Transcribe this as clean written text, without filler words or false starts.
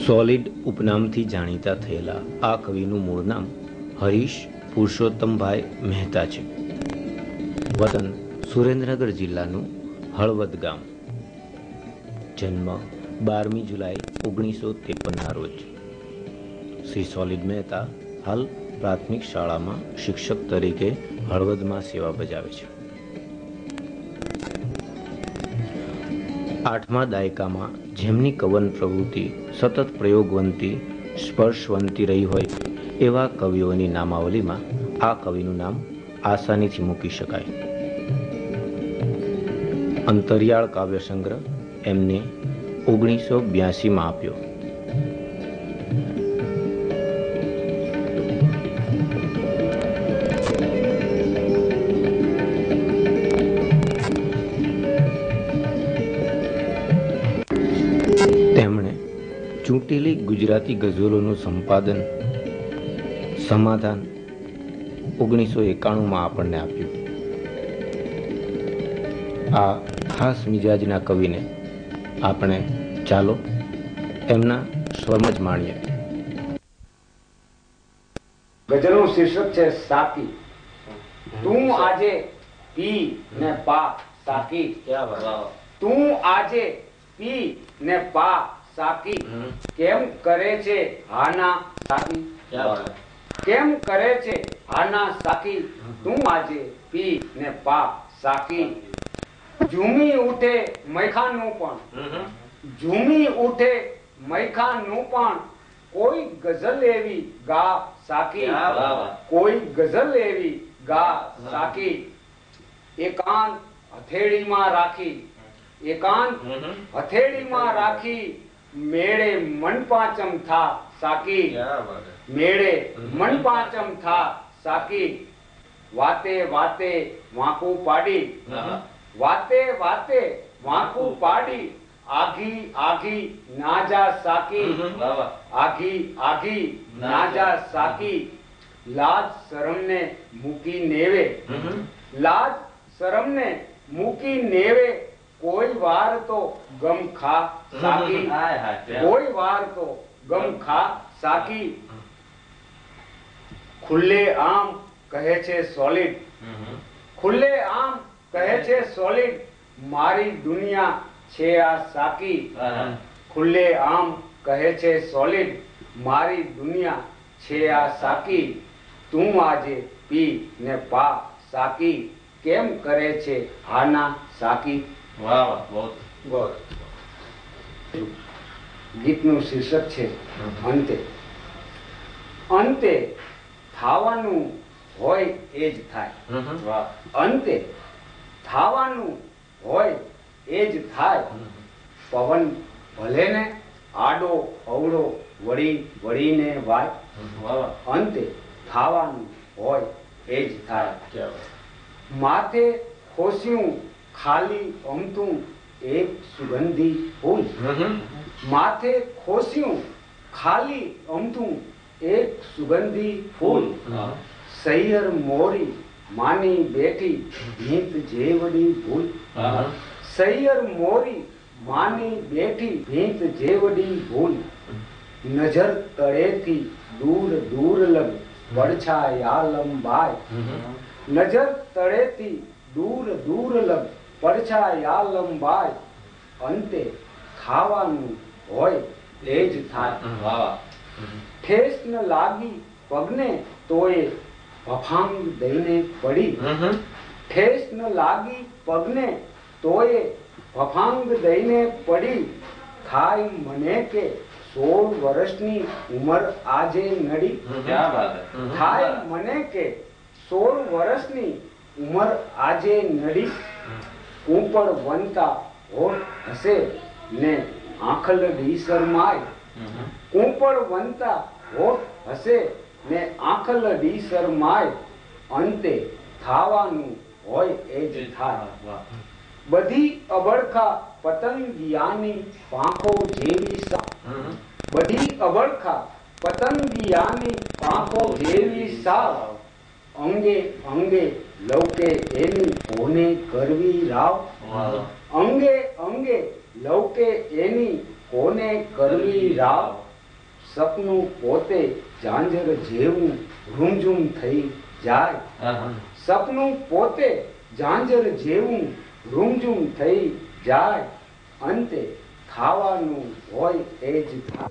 Solid ઉપનામથી જાણીતા થયેલા આ કવિનું મૂળ નામ હરીશ પુરુષોત્તમભાઈ મહેતા છે. વતન સુરેન્દ્રનગર જિલ્લાનું હળવદ ગામ. જન્મ 12મી જુલાઈ 1953ના રોજ. શ્રી સોલિડ મહેતા હાલ પ્રાથમિક શાળામાં શિક્ષક તરીકે હળવદમાં સેવા બજાવે છે. 8મા દાયકામાં જેમની કવન પ્રવૃત્તિ સતત પ્રયોગવંતી, સ્પર્શવંતી રહી હોય એવા કવિઓની નામાવલીમાં આ કવિનું નામ આસાનીથી મૂકી શકાય. અંતરિયાળ કાવ્ય સંગ્રહ એમને 1982માં આપ્યો. તેમણે ચૂંટેલી ગુજરાતી ગઝલોનું સંપાદન સમાધાન 1991માં આપણને આપ્યું. આ ખાસ મિજાજના કવિને આપણે ચાલો એમના સ્વરમાં જ માણીએ. ગઝલનું શીર્ષક છે સાકી. તું આજે પી ને પા સાકી. તું આજે પી ને પા સાકી. કેમ કરે છે હાના સાકી? કેમ કરે છે હાના સાકી? તું આજે પી ને પા સાકી. ઝૂમી ઉઠે મૈખાનું પણ, ઝૂમી ઉઠે મૈખાનું પણ, કોઈ ગઝલ એવી ગા સાકી. કોઈ ગઝલ એવી ગા સાકી. એકાંત હથેળીમાં રાખી, એકાંત હથેળીમાં રાખી, મેળે મન પાંચમ થા સાકી. મેળે મન પાંચમ થા સાકી. વાતે વાતે વાંકું પાડી, વાતે વાતે વાંકું પાડી, આઘી આઘી નાજા સાકી. આઘી આઘી નાજા સાકી. લાજ શરમને મૂકી નેવે, લાજ શરમને મૂકી નેવે, કોઈ વાર તો ગમ ખા સાકી. કોઈ વાર તો ગમ ખા સાકી. ખુલ્લે આમ કહે છે સોલિડ, ખુલ્લે આમ કહે છે સોલિડ, મારી દુનિયા છે આ સાકી. ખુલ્લે આમ કહે છે સોલિડ, મારી દુનિયા છે આ સાકી. તું આજે પી ને પા સાકી. કેમ કરે છે હાના સાકી? ગીતનું શીર્ષક છે અંતે. અંતે થાવાનું હોય એ જ થાય. અંતે થાવાનું હોય એ જ થાય. પવન ભલે ને આડો અવળો વળી વળીને વાય, અંતે થાવાનું હોય એ જ થાય. માથે ખોસ્યું ખાલી અમતું એક સુગંધી ફૂલ, માથે ખોસ્યું ખાલી અમતું એક સુગંધી ફૂલ, સૈયર મોરી માની બેઠી ભીંત જેવડી ભૂલ. સૈયર મોરી માની બેઠી ભીંત જેવડી ભૂલ, નજર તળેથી દૂર દૂર લગ પડછાયા લંબાય. નજર તળેથી દૂર દૂર લગ પડછાયા લંબાય. અંતે ખાવાનું હોય એ જ થાય. ઠેસ ન લાગી પગને તોય ભફાંગ દઈને પડી. ઠેસ ન લાગી પગને તોય ભફાંગ દઈને પડી. થાય મને કે 16 વર્ષની ઉંમર આજે નડી. થાય મને કે 16 વર્ષની ઉંમર આજે નડી. કૂંપળ વનતા હોઠ હસે ને આંખલડી શરમાય. કૂંપળ વનતા હોઠ હસે ને આંખલડી શરમાય. અંતે થાવાનું હોય એ જ થાય. બધી અબળખા પતંગિયાની પાંખો જેવી સા. બધી અબળખા પતંગિયાની પાંખો જેવી સાવ. અંગે અંગે લવકે એની કોને કરવી રાવ. અંગે અંગે લવકે એની કોને કરવી રાવ. સપનું પોતે ઝાંઝર જેવું રૂમઝૂમ થઈ જાય. સપનું પોતે ઝાંઝર જેવું રૂમઝૂમ થઈ જાય. અંતે ખાવાનું હોય એ જ થાય.